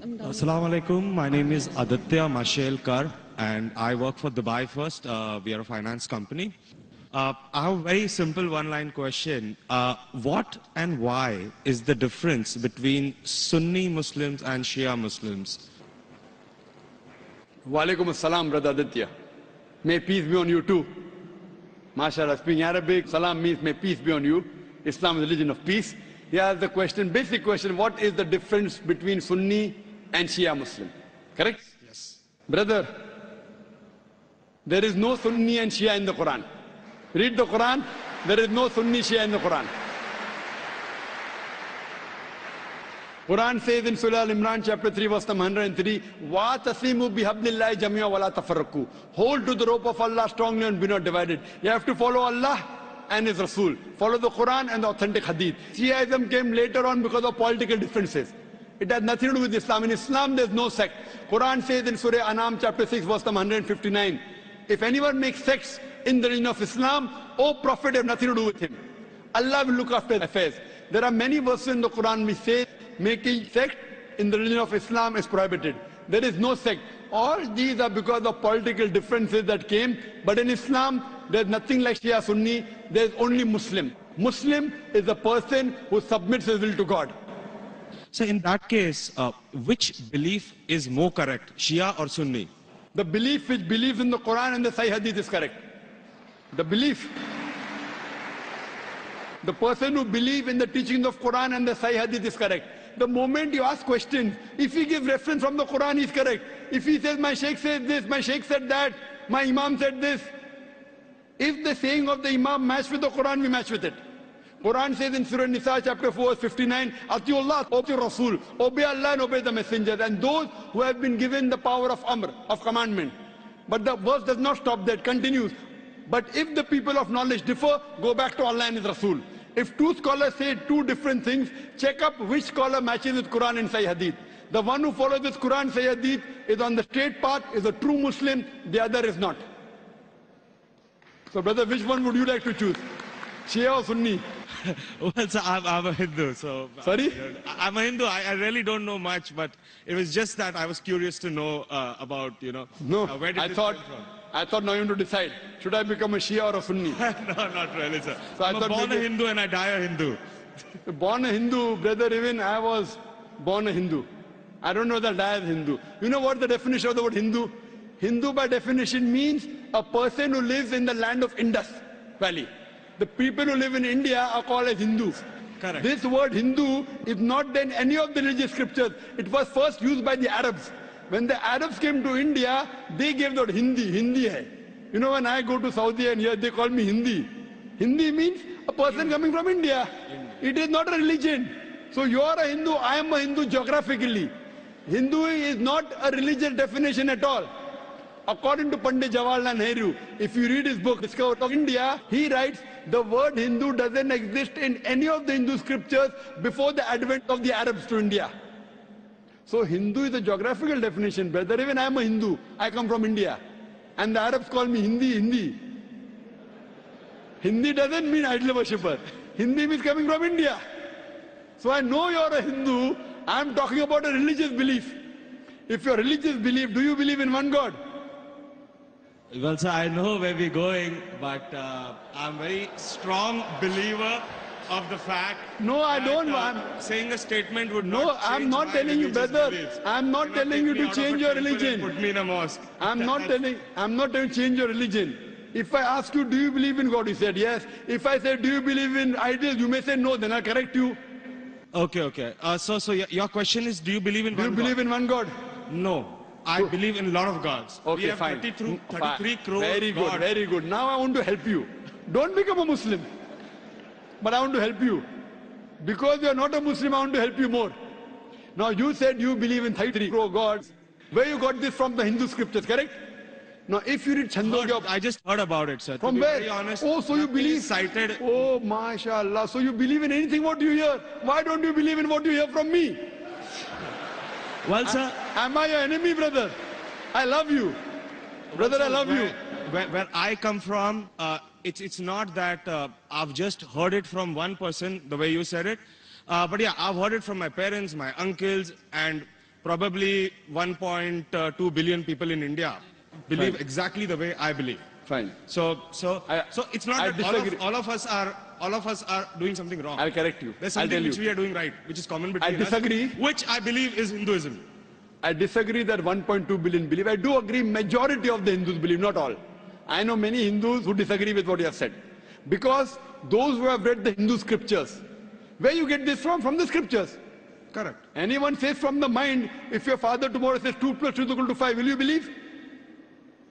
Assalamu alaikum. My name is Aditya Mashelkar and I work for Dubai First. We are a finance company. I have a very simple one-line question. What and why is the difference between Sunni Muslims and Shia Muslims? Walaikum assalam, brother Aditya. May peace be on you too. MashaAllah, speaking Arabic, salam means may peace be on you. Islam is a religion of peace. Here's the question, basic question, what is the difference between Sunni and Shia Muslim? Correct? Yes. Brother, there is no Sunni and Shia in the Quran. Read the Quran, there is no Sunni Shia in the Quran. Quran says in Surah Al-Imran chapter 3 verse number 103, وَاتَصِمُوا بِحَبْلِ اللَّهِ جَمِيعًا وَلَا تَفَرَّقُوا. Hold to the rope of Allah strongly and be not divided. You have to follow Allah and His Rasul. Follow the Quran and the authentic Hadith. Shiaism came later on because of political differences. It has nothing to do with Islam. In Islam there is no sect. Quran says in Surah Anam chapter 6 verse number 159, if anyone makes sects in the religion of Islam, O Prophet, have nothing to do with him. Allah will look after affairs. There are many verses in the Quran which say making sect in the religion of Islam is prohibited. There is no sect. All these are because of political differences that came. But in Islam, there's nothing like Shia Sunni. There's only Muslim. Muslim is a person who submits his will to God. So in that case, which belief is more correct, Shia or Sunni? The belief which believes in the Quran and the Sahih Hadith is correct. The belief. The person who believes in the teachings of Quran and the Sahih Hadith is correct. The moment you ask questions, if he gives reference from the Quran, he is correct. If he says, my Shaykh said this, my Shaykh said that, my Imam said this. If the saying of the Imam match with the Quran, we match with it. Quran says in Surah Nisa chapter 4 verse 59, Atiullah, obey Rasul, obey Allah and obey the messengers, and those who have been given the power of Amr, of commandment. But the verse does not stop there, it continues. But if the people of knowledge differ, go back to Allah and His Rasul. If two scholars say two different things, check up which scholar matches with Quran and Sahih Hadith. The one who follows this Quran and Sahih Hadith is on the straight path, is a true Muslim, the other is not. So brother, which one would you like to choose? Shia or Sunni? Well, sir, I'm a Hindu, so... Sorry? I'm a Hindu. I really don't know much, but it was just that I was curious to know about, No, where did this I thought now you want to decide, should I become a Shia or a Sunni? No, not really, sir. So I'm born a Hindu and I die a Hindu. Born a Hindu, brother, even I was born a Hindu. I don't know that I am Hindu. You know what the definition of the word Hindu? Hindu by definition means a person who lives in the land of Indus Valley. The people who live in India are called as Hindus. Correct. This word Hindu is not in any of the religious scriptures. It was first used by the Arabs. When the Arabs came to India, they gave the word Hindi. Hindi hai. You know, when I go to Saudi and here they call me Hindi. Hindi means a person coming from India. It is not a religion. So you are a Hindu, I am a Hindu geographically. Hindu is not a religious definition at all. According to Pandit Jawaharlal Nehru, if you read his book, Discovery of India, he writes, the word Hindu doesn't exist in any of the Hindu scriptures before the advent of the Arabs to India. So Hindu is a geographical definition, brother. Even I am a Hindu. I come from India. And the Arabs call me Hindi. Hindi doesn't mean idol worshipper. Hindi means coming from India. So I know you're a Hindu. I'm talking about a religious belief. If your religious belief, do you believe in one God? Well, sir, I know where we're going, but I'm a very strong believer of the fact No, I don't. Saying a statement would No, not I'm change not my telling you, religious brother. beliefs. I'm not telling you Take me to out of change a your temple and religion. Put me in a mosque. I'm not telling you to change your religion. If I ask you, do you believe in God? You said yes. If I say, do you believe in idols? You may say no, then I'll correct you. Okay. So your question is, do you believe in Do you one believe God? in one God? No. I believe in a lot of gods. Okay, we have fine. 33 crores Very good, gods. very good. Now I want to help you. Don't become a Muslim. But I want to help you. Because you're not a Muslim, I want to help you more. Now you said you believe in 33 crore gods. Where you got this from the Hindu scriptures, correct? Now if you read Chandogya... I just heard about it, sir. From to be where? Very honest, Oh, so you nothing believe... is cited. Oh, mashallah. So you believe in anything what you hear. Why don't you believe in what you hear from me? Well, sir... Am I your enemy, brother? I love you. Brother, I love you. Where I come from, it's not that I've just heard it from one person, the way you said it. But yeah, I've heard it from my parents, my uncles, and probably 1.2 billion people in India believe Fine. exactly the way I believe. Fine. So it's not I that disagree. all of us are doing something wrong. I'll correct you. There's I'll something tell which you. we are doing right, which is common between disagree. us, which I believe is Hinduism. I disagree that 1.2 billion believe. I do agree majority of the Hindus believe, not all. I know many Hindus who disagree with what you have said. Because those who have read the Hindu scriptures, where you get this from? From the scriptures. Correct. Anyone says from the mind, if your father tomorrow says 2 plus 2 is equal to 5, will you believe?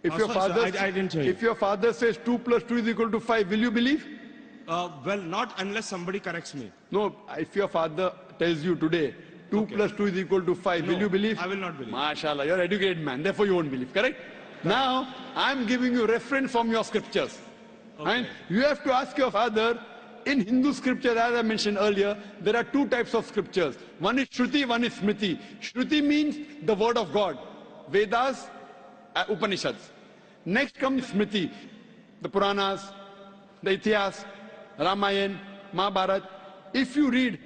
If your father, I didn't hear you. if your father says 2 plus 2 is equal to 5, will you believe? Well, not unless somebody corrects me. No, if your father tells you today 2 plus 2 is equal to 5, No, will you believe? I will not believe. MashaAllah, you're an educated man, therefore you won't believe, correct? Now, I'm giving you reference from your scriptures. Okay. And you have to ask your father, in Hindu scriptures, as I mentioned earlier, there are two types of scriptures. One is Shruti, one is Smriti. Shruti means the word of God. Vedas, Upanishads. Next comes Smriti, the Puranas, the Itihas, Ramayana, Mahabharata. If you read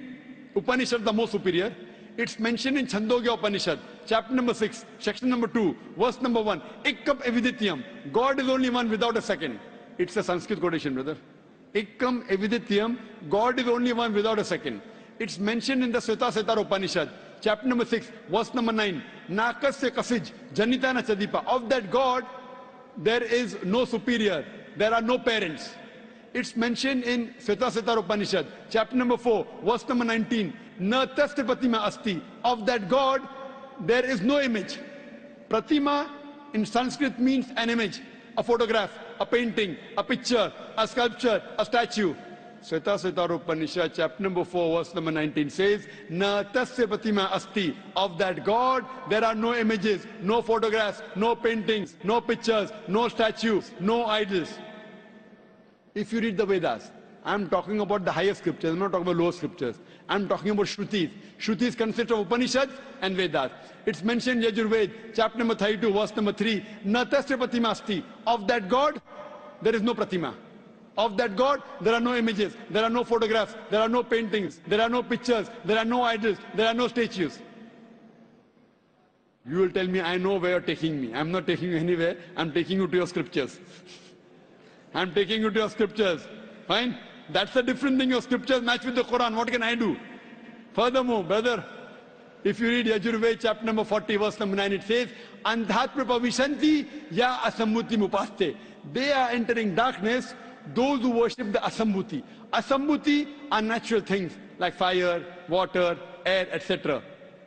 Upanishad, the most superior, it's mentioned in Chandogya Upanishad, chapter number 6, section number 2, verse number 1. Ikkam evidityam. God is only one without a second. It's a Sanskrit quotation, brother. Ikkam evidityam. God is only one without a second. It's mentioned in the Sveta Upanishad, chapter number 6, verse number 9. Nakasya kasij, janitana chadipa. Of that God, there is no superior. There are no parents. It's mentioned in Sveta Upanishad, chapter number 4, verse number 19. Na tasya pratima asti. Of that God, there is no image. Pratima in Sanskrit means an image, a photograph, a painting, a picture, a sculpture, a statue. Sveta Upanishad, chapter number 4, verse number 19 says, Na tasya pratima asti. Of that God, there are no images, no photographs, no paintings, no pictures, no statues, no idols. If you read the Vedas, I'm talking about the higher scriptures, I'm not talking about lower scriptures. I'm talking about Shrutis. Shrutis consist of Upanishads and Vedas. It's mentioned in Yajurved, chapter number 32, verse number 3. Na tasya pratima asti. Of that God, there is no pratima. Of that God, there are no images, there are no photographs, there are no paintings, there are no pictures, there are no idols, there are no statues. You will tell me, I know where you're taking me. I'm not taking you anywhere, I'm taking you to your scriptures. I'm taking you to your scriptures. Fine? That's the different thing. Your scriptures match with the Quran. What can I do? Furthermore, brother, if you read Yajurved, chapter number 40, verse number 9, it says, Andhatma pavishanti ya asammuti mupaste. They are entering darkness, those who worship the asammuti. Asammuti are natural things like fire, water, air, etc.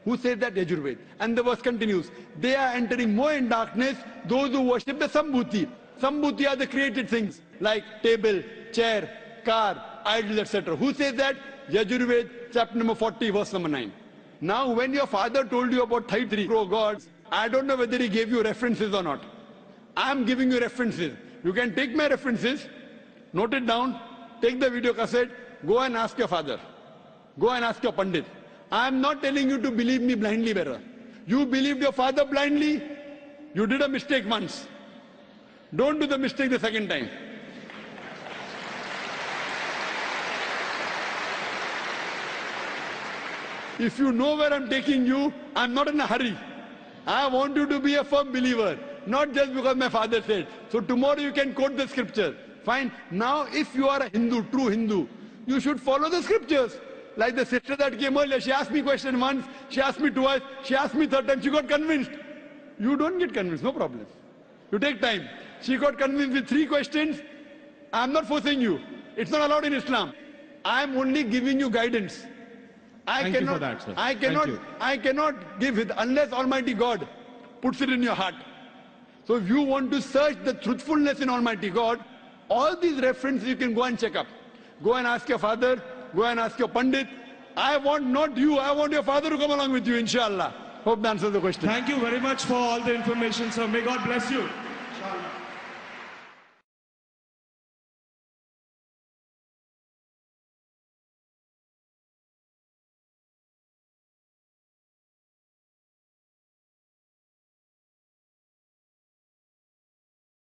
Who says that? Yajurved. And the verse continues. They are entering more in darkness, those who worship the sambhuti. Sambhuti are the created things like table, chair, car, idols, etc. Who says that? Yajurved, chapter number 40, verse number 9. Now, when your father told you about 33 crore gods, I don't know whether he gave you references or not. I am giving you references. You can take my references, note it down, take the video cassette, go and ask your father. Go and ask your Pandit. I am not telling you to believe me blindly, brother. You believed your father blindly, you did a mistake once. Don't do the mistake the second time. If you know where I'm taking you, I'm not in a hurry. I want you to be a firm believer, not just because my father said. So tomorrow you can quote the scripture. Fine. Now if you are a Hindu, true Hindu, you should follow the scriptures. Like the sister that came earlier, she asked me question once, she asked me twice, she asked me third time, she got convinced. You don't get convinced, no problem. You take time. She got convinced with 3 questions. I'm not forcing you. It's not allowed in Islam. I'm only giving you guidance. Thank you for that, sir. I cannot give it unless Almighty God puts it in your heart. So if you want to search the truthfulness in Almighty God, all these references you can go and check up. Go and ask your father, go and ask your Pandit. I want not you, I want your father to come along with you, inshallah. Hope that answers the question. Thank you very much for all the information, sir. May God bless you.